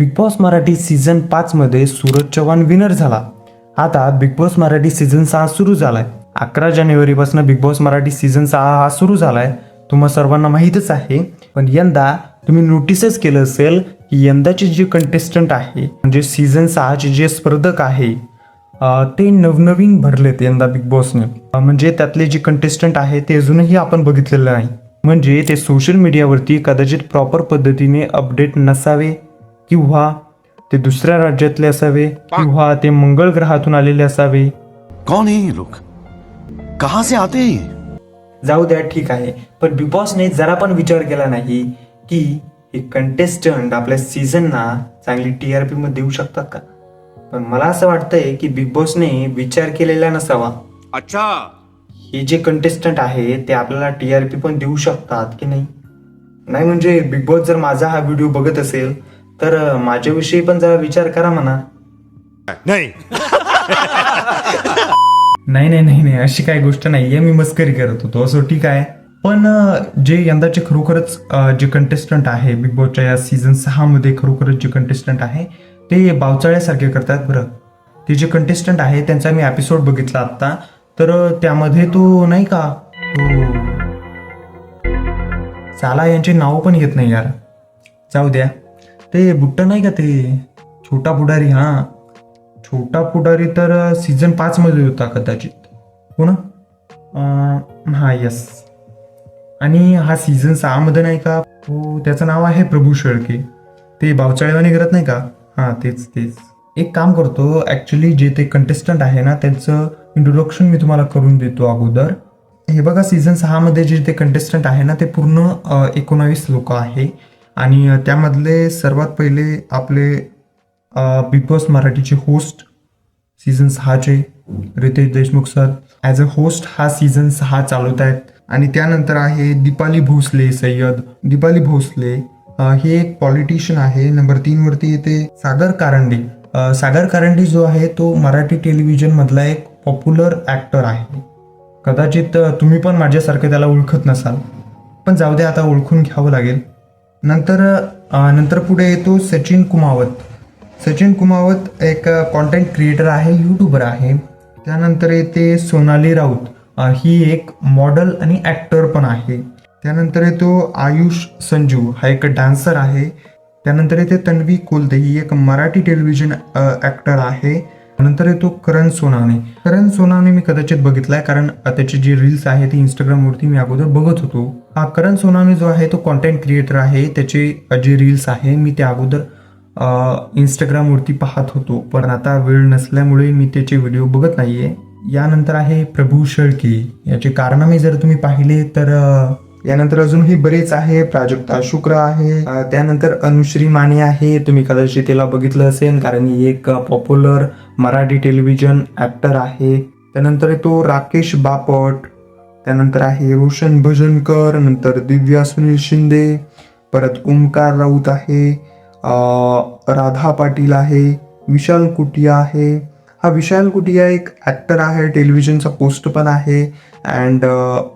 Big boss Marathi season 5 मध्ये Suraj Chavan winner झाला. आता बिग बॉस मराठी सीझन 6 सुरू झालाय. 11 जानेवारीपासून बिग बॉस मराठी सीझन 6 हा सुरू झालाय. तुम्हा सर्वांना माहीतच आहे. पण यंदा तुम्ही नोटीसच केलं असेल की यंदाचे जे कंटेस्टंट आहे म्हणजे सीझन 6 चे जे स्पर्धक आहे ते नवनवीन भरलेत यंदा बिग बॉसने. म्हणजे त्यातले जे कंटेस्टंट आहे ते अजूनही आपण बघितलेलं नाही. म्हणजे ते सोशल मीडियावरती कदाचित प्रॉपर पद्धतीने अपडेट नसावे, किंवा ते दुसऱ्या राज्यातले असावे, किंवा ते मंगळ ग्रहातून आलेले असावे. कौन है ये लोग, कहां से आते हैं ये? जाऊ द्या, ठीक आहे. पण बिग बॉसने जरा पण विचार केला नाही की हे कंटेस्टंट आपल्या सीझनना चांगली TRP मध्ये देऊ शकतात का. पण मला असं वाटतंय की बिग बॉसने विचार केलेला नसावा. अच्छा, हे जे कंटेस्टंट आहे ते आपल्याला TRP पण देऊ शकतात की नाही. नाही म्हणजे बिग बॉस जर माझा हा व्हिडिओ बघत असेल तर माझ्याविषयी पण जरा विचार करा म्हणा. नहीं. नाही नाही नाही नाही अशी काही गोष्ट नाहीये, मी मस्करी करत होतो. असं ठीक आहे. पण जे यंदाचे खरोखरच जे कंटेस्टंट आहे बिग बॉसच्या या सीझन 6 मध्ये खरोखरच जे कंटेस्टंट आहे ते बावचाळ्यासारखे करतात बरं. ते जे कंटेस्टंट आहे त्यांचा मी एपिसोड बघितला आता, तर त्यामध्ये तो नाही का तो साला यांचे नाव पण येत नाही यार, जाऊ द्या. ते बुट्ट नाही का, ते छोटा पुढारी. हा, छोटा पुढारी तर सीझन 5 मध्ये होता कदाचित. हो ना. हा यस. आणि हा सीझन 6 मध्ये नाही का, हो त्याचं नाव आहे प्रभू शेळके. ते बावचाळेवाणी करत नाही का. हा तेच तेच. एक काम करतो, ऍक्च्युली जे ते कंटेस्टंट आहे ना त्यांचं इंट्रोडक्शन मी तुम्हाला करून देतो अगोदर. हे बघा, सीझन 6 मध्ये जे ते कंटेस्टंट आहे ना ते पूर्ण 19 लोक आहे. आणि त्यामधले सर्वात पहिले आपले बिग बॉस मराठीचे होस्ट सीझन 6चे Riteish Deshmukh sir as a host हा सीझन 6 चालवत आहेत. आणि त्यानंतर आहे दीपाली भोसले, सय्यद दीपाली भोसले. हे एक पॉलिटिशियन आहे. नंबर 3 वरती येते सागर कारंडे. सागर कारंडे जो आहे तो मराठी टेलिव्हिजन मधला एक पॉप्युलर ॲक्टर आहे. कदाचित तुम्ही पण माझ्यासारखं त्याला ओळखत नसाल, पण जाऊ दे, आता ओळखून घ्यावं लागेल. नंतर पुढे येतो सचिन कुमावत. सचिन कुमावत एक कॉन्टेंट क्रिएटर आहे, यूट्यूबर आहे. त्यानंतर येते सोनाली राऊत. ही एक मॉडेल आणि ॲक्टर पण आहे. त्यानंतर येतो आयुष संजू, हा एक डान्सर आहे. त्यानंतर येते तन्वी कोलते, ही एक मराठी टेलिव्हिजन ॲक्टर आहे. नंतर येतो करण सोनावणे. करण सोनावणे मी कदाचित बघितलाय, कारण त्याचे जे रील्स आहे ते इंस्टाग्रामवरती मी अगोदर बघत होतो. हा करण सोनावणे जो आहे तो कॉन्टेंट क्रिएटर आहे. त्याचे जे रील्स आहे मी ते अगोदर इंस्टाग्रामवरती पाहत होतो, पण आता वेळ नसल्यामुळे मी त्याचे व्हिडिओ बघत नाहीये. यानंतर आहे प्रभू शेळके. याचे कारनामे जर तुम्ही पाहिले तर यानंतर अजूनही बरेच आहे. प्राजक्ता शुक्र आहे. त्यानंतर अनुश्री माने आहे. तुम्ही कदाचित तिला बघितलं असेल, कारण ही एक पॉप्युलर मराठी टेलिव्हिजन ॲक्टर आहे. त्यानंतर तो राकेश बापट. त्यानंतर आहे रोशन भजनकर. नंतर दिव्या सुनील शिंदे. परत ओमकार राऊत आहे. राधा पाटील आहे. विशाल कुटिया आहे. हा विशाल कुटिया एक ॲक्टर आहे, टेलिव्हिजनचा होस्ट पण आहे. अँड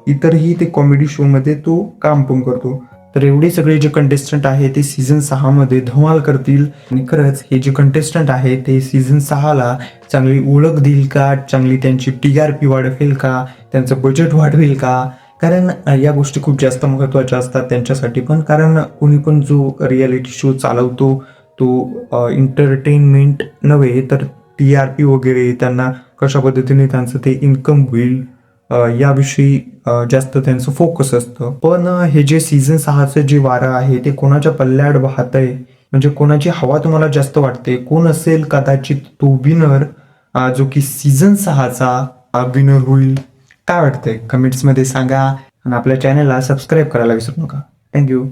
इतरही ते कॉमेडी शोमध्ये तो काम पण करतो. तर एवढे सगळे जे कंटेस्टंट आहे ते सीझन 6 मध्ये धमाल करतील. आणि खरंच हे जे कंटेस्टंट आहे ते सीझन 6ला चांगली ओळख देईल का, चांगली त्यांची TRP वाढवेल का, त्यांचं बजेट वाढवेल का. कारण या गोष्टी खूप जास्त महत्त्वाच्या असतात त्यांच्यासाठी पण. कारण कोणी पण जो रियालिटी शो चालवतो तो एंटरटेनमेंट नव्हे तर TRP वगैरे, त्यांना कशा पद्धतीने त्यांचं ते इन्कम होईल याविषयी जास्त त्यांचं फोकस असतं. पण हे जे सीझन 6चं जे वारं आहे ते कोणाच्या पल्ल्याड वाहतंय, म्हणजे कोणाची हवा तुम्हाला जास्त वाटते, कोण असेल कदाचित तो विनर जो की सीझन 6चा विनर होईल. काय वाटतंय कमेंट्समध्ये सांगा. आणि आपल्या चॅनलला सबस्क्राईब करायला विसरू नका. थँक्यू.